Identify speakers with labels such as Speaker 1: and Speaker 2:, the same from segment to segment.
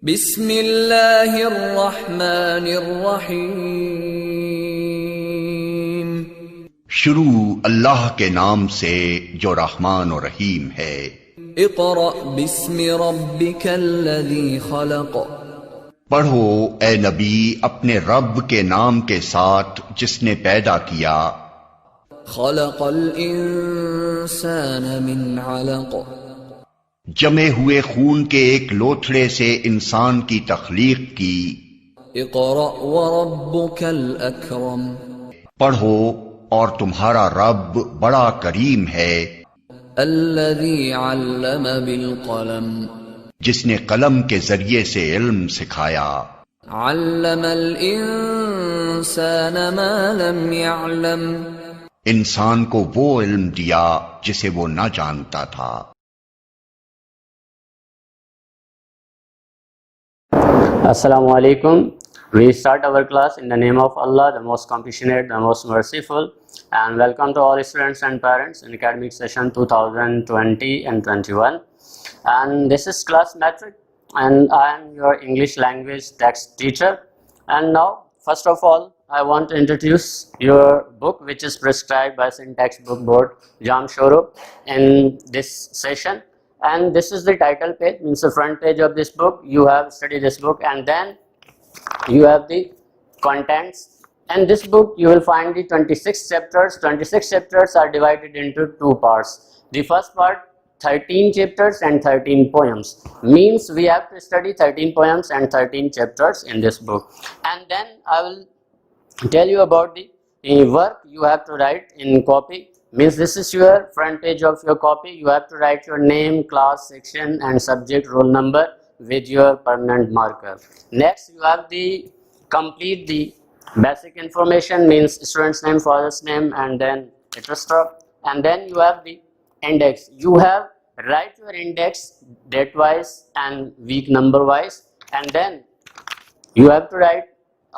Speaker 1: بسم اللہ الرحمن الرحیم۔
Speaker 2: شروع اللہ کے نام سے جو رحمان و رحیم ہے۔
Speaker 1: اقرأ بسم ربک الذی خلق۔
Speaker 2: پڑھو اے نبی اپنے رب کے نام کے ساتھ جس نے پیدا کیا۔
Speaker 1: خلق الانسان من علق۔
Speaker 2: جمے ہوئے خون کے ایک لوتھڑے سے انسان کی تخلیق کی۔
Speaker 1: اقرأ وربک الاکرم۔
Speaker 2: پڑھو اور تمہارا رب بڑا کریم ہے۔
Speaker 1: الذی علم بالقلم۔
Speaker 2: جس نے قلم کے ذریعے سے علم سکھایا۔
Speaker 1: علم الانسان ما لم يعلم۔
Speaker 2: انسان کو وہ علم دیا جسے وہ نہ جانتا تھا۔
Speaker 3: Assalamu alaikum. We start our class in the name of Allah, the most compassionate, the most merciful, and welcome to all students and parents in academic session 2020 and 21. And this is class metric, and I am your English language text teacher. And now, first of all, I want to introduce your book, which is prescribed by Syntax Book Board, Jamshoro, in this session. And this is the title page, means the front page of this book. You have studied this book, and then you have the contents. And this book you will find the 26 chapters. 26 chapters are divided into two parts. The first part, 13 chapters and 13 poems. Means we have to study 13 poems and 13 chapters in this book. And then I will tell you about the work you have to write in copy. Means this is your front page of your copy. You have to write your name, class, section and subject, roll number with your permanent marker. Next you have the complete the basic information, means student's name, father's name, and then etc. And then you have the index. You have write your index date wise and week number wise, and then you have to write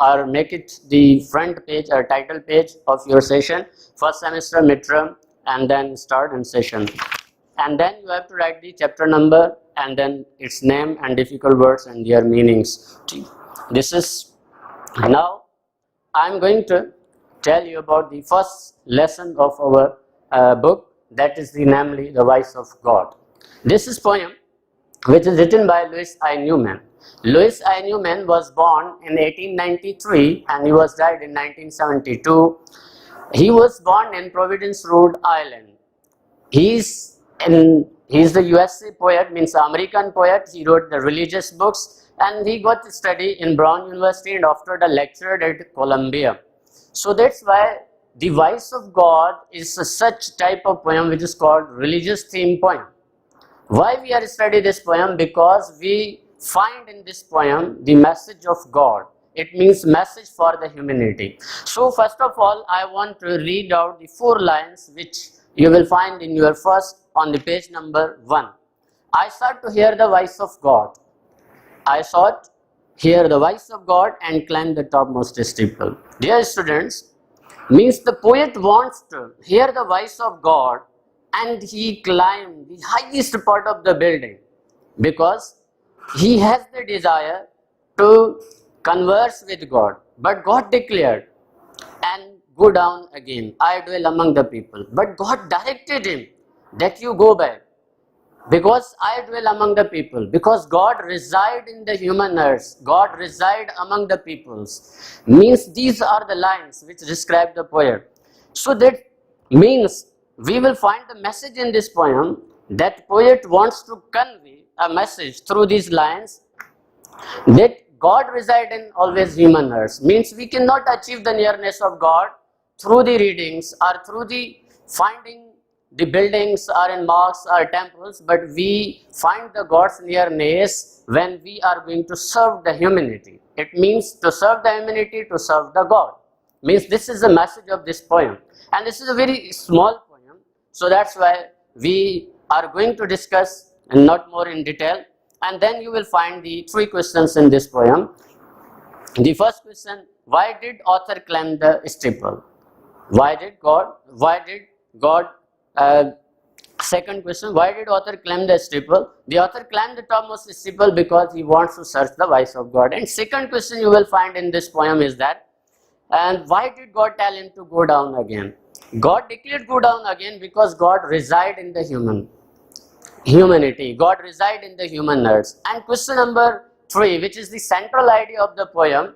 Speaker 3: or make it the front page or title page of your session, first semester midterm, and then start and session. And then you have to write the chapter number and then its name and difficult words and their meanings. This is now I am going to tell you about the first lesson of our book, that is the namely the voice of God. This is poem which is written by Louis I. Newman. Louis I. Newman was born in 1893 and he was died in 1972. He was born in Providence, Rhode Island. He is the USA poet, means American poet. He wrote the religious books and he got to study in Brown University and after the lectured at Columbia. So that's why the voice of God is such type of poem which is called religious theme poem. Why we are studying this poem? Because we find in this poem the message of God. It means message for the humanity. So first of all, I want to read out the 4 lines which you will find in your first on the page number 1. I sought to hear the voice of God. I sought hear the voice of God and climb the topmost steeple. Dear students, means the poet wants to hear the voice of God and he climbed the highest part of the building because he has the desire to converse with God. But God declared, and go down again, I dwell among the people. But God directed him that you go back, because I dwell among the people, because God reside in the human earth, God reside among the peoples. Means these are the lines which describe the poet. So that means we will find the message in this poem, that poet wants to convey a message through these lines, that God reside in always human earth. Means we cannot achieve the nearness of God through the readings or through the finding the buildings or in mosques or temples, but we find the God's nearness when we are going to serve the humanity. It means to serve the humanity, to serve the God. Means this is the message of this poem, and this is a very small poem, so that's why we are going to discuss and not more in detail. And then you will find the 3 questions in this poem. The first question, why did author climb the steeple? Why did God Second question, why did author climb the steeple? The author climbed the topmost steeple because he wants to search the voice of God. And second question you will find in this poem is that, and why did God tell him to go down again? God declared go down again because God reside in the humanity. God reside in the human nerves. And question number 3, which is the central idea of the poem,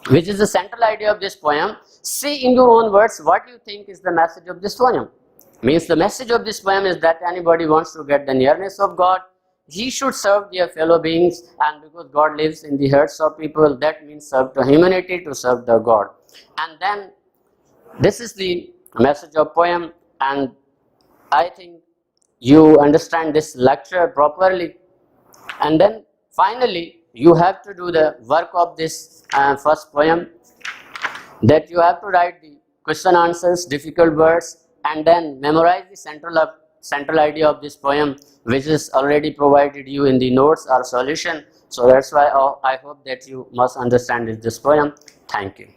Speaker 3: which is the central idea of this poem, say in your own words what you think is the message of this poem. Means the message of this poem is that anybody wants to get the nearness of God, he should serve their fellow beings, and because God lives in the hearts of people, that means serve to humanity, to serve the God. And then this is the message of poem, and I think you understand this lecture properly. And then finally you have to do the work of this first poem, that you have to write the question answers, difficult words, and then memorize the central idea of this poem, which is already provided you in the notes or solution. So that's why I hope that you must understand this poem. Thank you.